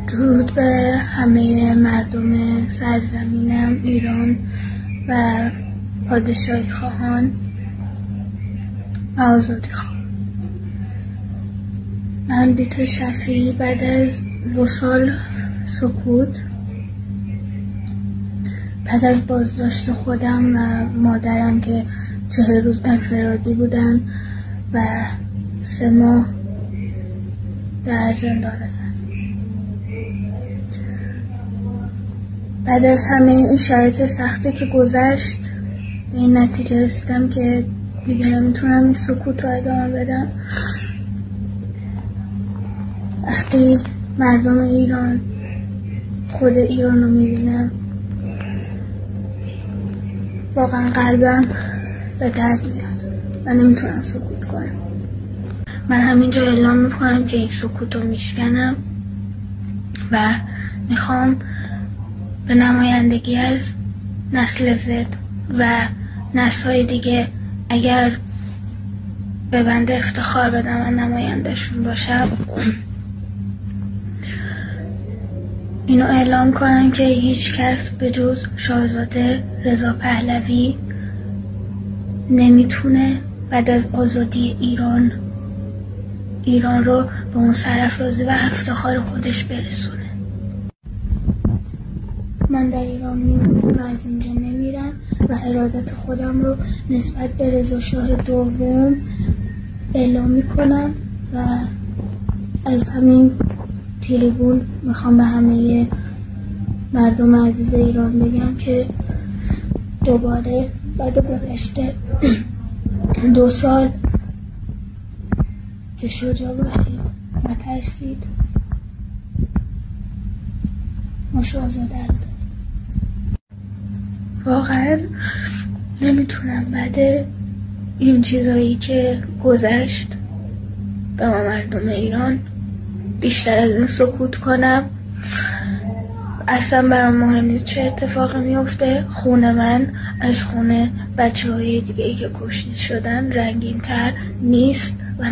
درود به همه مردم سرزمینم ایران و پادشاهی خواهان و آزادی خواهان. من بیت شفیعی بعد از 2 سال سکوت، بعد از بازداشت خودم و مادرم که 40 روز انفرادی بودن و 3 ماه در زندان زن، بعد از همه این شرایط سختی که گذشت به این نتیجه رسیدم که دیگه نمیتونم این سکوت رو ادامه بدم. وقتی مردم ایران، خود ایران رو میبینم، واقعا قلبم به درد میاد و نمیتونم سکوت کنم. من همینجا اعلام میکنم که این سکوت رو میشکنم و میخوام به نمایندگی از نسل زد و نسل‌های دیگه، اگر به بنده افتخار بدم و نمایندهشون باشم، اینو اعلام کنم که هیچ کس به جز شاهزاده رضا پهلوی نمیتونه بعد از آزادی ایران رو به اون سرافرازی و افتخار خودش برسونه. من در ایران میمونم و از اینجا نمیرم و ارادت خودم رو نسبت به رضا شاه دوم اعلام میکنم و از همین تریبون میخوام به همه مردم عزیز ایران بگم که دوباره بعد گذشته 2 سال که شجاع باشید، نترسید، ما شاهزاده رو داریم. واقعا نمیتونم بعد این چیزایی که گذشت به ما مردم ایران بیشتر از این سکوت کنم. اصلا برام مهم نیست چه اتفاقی میفته. خون من از خون بچه‌های دیگه که کشته شدن رنگین تر نیست و